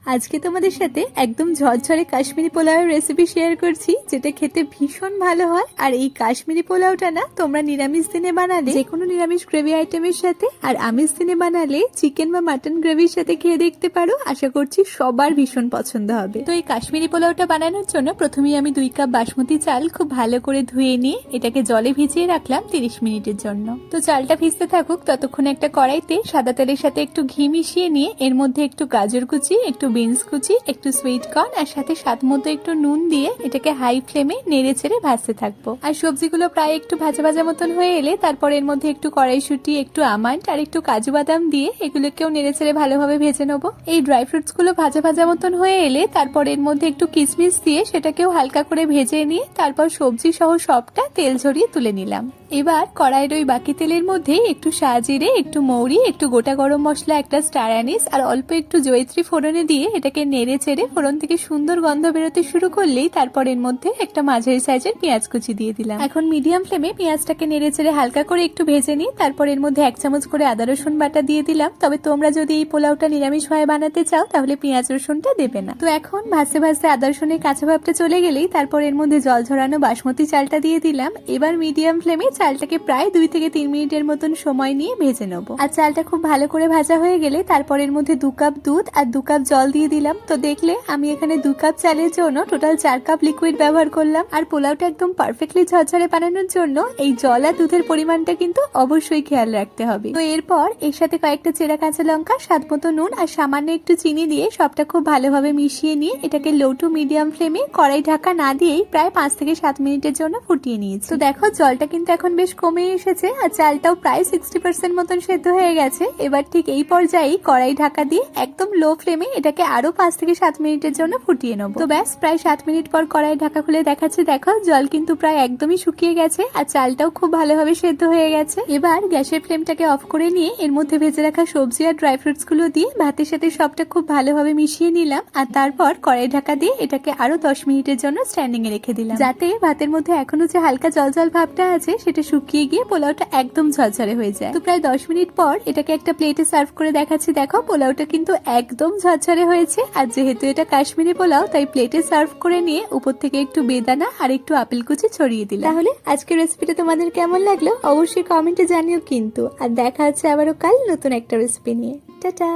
আজকে তোমাদের সাথে একদম ঝরঝরে কাশ্মীরি পোলাওয়ের রেসিপি শেয়ার করছি, যেটা খেতে ভীষণ ভালো হয়। আর এই কাশ্মীরি পোলাওটা না তোমরা নিরামিষ দিনে বানালে যে কোনো নিরামিষ গ্রেভি আইটেমের সাথে, আর আমিষ দিনে বানালে চিকেন বা মাটন গ্রেভির সাথে খেয়ে দেখতে পারো। আশা করছি সবার ভীষণ পছন্দ হবে। তো এই কাশ্মীরি পোলাওটা বানানোর জন্য প্রথমেই আমি 2 কাপ বাসমতি চাল খুব ভালো করে ধুয়ে নিয়ে এটাকে জলে ভিজিয়ে রাখলাম 30 মিনিটের জন্য। তো চালটা ভিজতে থাকুক, ততক্ষণ একটা কড়াইতে সাদা তেলের সাথে একটু ঘি মিশিয়ে নিয়ে এর মধ্যে একটু গাজর কুচি, একটু বিনস কুচি, একটু সুইট কর্ন আর সাথে স্বাদ মতো একটু নুন দিয়ে এটাকে হাই ফ্লেমে নেড়ে ছেড়ে ভাজতে থাকবো। আর সবজিগুলো প্রায় একটু ভাজা ভাজা মতন হয়ে এলে তারপর এর মধ্যে একটু কড়াইশুঁটি, একটু আমন্ড আর একটু কাজু বাদাম দিয়ে এগুলোকেও নেড়ে ছেড়ে ভালোভাবে ভেজে নেবো। এই ড্রাই ফ্রুটস গুলো ভাজা ভাজা মতন হয়ে এলে তারপর এর মধ্যে একটু কিশমিশ দিয়ে সেটাকেও হালকা করে ভেজে নিয়ে তারপর সবজি সহ সবটা তেল ঝরিয়ে তুলে নিলাম। এবার কড়াইয়ের ওই বাকি তেলের মধ্যে একটু সাজিরে, একটু মৌরি, একটু গোটা গরম মশলা, একটা স্টার অ্যানিস আর অল্প একটু জয়িত্রী ফোড়নে দিয়ে এটাকে নেড়ে ছেড়ে ফোড়ন থেকে সুন্দর গন্ধ বেরোতে শুরু করলেই তারপর এর মধ্যে একটা মাঝারি সাইজের পেঁয়াজ কুচি দিয়ে দিলাম। এখন মিডিয়াম ফ্লেমে পেঁয়াজটাকে নেড়ে ছেড়ে হালকা করে একটু ভেজে নিই। তারপর এর মধ্যে 1 চামচ করে আদা রসুন বাটা দিয়ে দিলাম। তবে তোমরা যদি এই পোলাওটা নিরামিষ ভাবে বানাতে চাও তাহলে পেঁয়াজ রসুনটা দেবে না। তো এখন ভাজতে ভাজতে আদা রসুনের কাঁচা ভাবটা চলে গেলেই তারপর এর মধ্যে জল ঝরানো বাসমতি চালটা দিয়ে দিলাম। এবার মিডিয়াম ফ্লেমে চালটাকে প্রায় 2 থেকে 3 মিনিটের মতন সময় নিয়ে ভেজে নেবো। আর চালটা খুব ভালো করে ভাজা হয়ে গেলে তারপর এর মধ্যে 2 কাপ দুধ আর 2 কাপ জল দিয়ে দিলাম। তো দেখলে আমি এখানে 2 কাপ চালের জন্য টোটাল 4 কাপ লিকুইড ব্যবহার করলাম। আর পোলাওটা একদম পারফেক্টলি ঝরঝরে বানানোর জন্য এই জল আর দুধের পরিমাণটা কিন্তু অবশ্যই খেয়াল রাখতে হবে। তো এরপর এর সাথে কয়েকটা চেরা কাঁচা লঙ্কা, স্বাদ মতো নুন আর সামান্য একটু চিনি দিয়ে সবটা খুব ভালোভাবে মিশিয়ে নিয়ে এটাকে লো টু মিডিয়াম ফ্লেমে কড়াই ঢাকা না দিয়েই প্রায় 5 থেকে 7 মিনিটের জন্য ফুটিয়ে নিয়েছি। তো দেখো জলটা কিন্তু এখন বেশ কমে এসেছে আর চালটাও প্রায় 60% মতন সেদ্ধ হয়ে গেছে। এবার ঠিক এই পর্যায়ে কড়াই ঢাকা দিয়ে একদম লো ফ্লেমে এটাকে আরো 5 থেকে 7 মিনিটের জন্য ফুটিয়ে নেবো। তো ব্যাস প্রায় 7 মিনিট পর কড়াই ঢাকা খুলে দেখাচ্ছে, দেখো জল কিন্তু প্রায় একদমই শুকিয়ে গেছে আর চালটাও খুব ভালোভাবে সেদ্ধ হয়ে গেছে। এবার গ্যাসের ফ্লেমটাকে অফ করে নিয়ে এর মধ্যে ভেজে রাখা সবজি আর ড্রাই ফ্রুটস গুলো দিয়ে ভাতের সাথে সবটা খুব ভালোভাবে মিশিয়ে নিলাম। আর তারপর কড়াই ঢাকা দিয়ে এটাকে আরো 10 মিনিটের জন্য স্ট্যান্ডিং এ রেখে দিলাম, যাতে ভাতের মধ্যে এখনো যে হালকা জল জল ভাবটা আছে সেটা শুকিয়ে গিয়ে পোলাওটা একদম ঝরঝরে হয়ে যায়। তো প্রায় 10 মিনিট পর এটাকে একটা প্লেটে সার্ভ করে দেখাচ্ছি, দেখো পোলাওটা কিন্তু একদম ঝরঝরে হয়েছে। আর যেহেতু এটা কাশ্মীরি পোলাও তাই প্লেটে সার্ভ করে নিয়ে উপর থেকে একটু বেদানা আর একটু আপেল কুচি ছড়িয়ে দিলাম। তাহলে আজকের রেসিপিটা তোমাদের কেমন লাগলো অবশ্যই কমেন্টে জানিও কিন্তু। আর দেখা হচ্ছে আবারও কাল নতুন একটা রেসিপি নিয়ে। টাটা।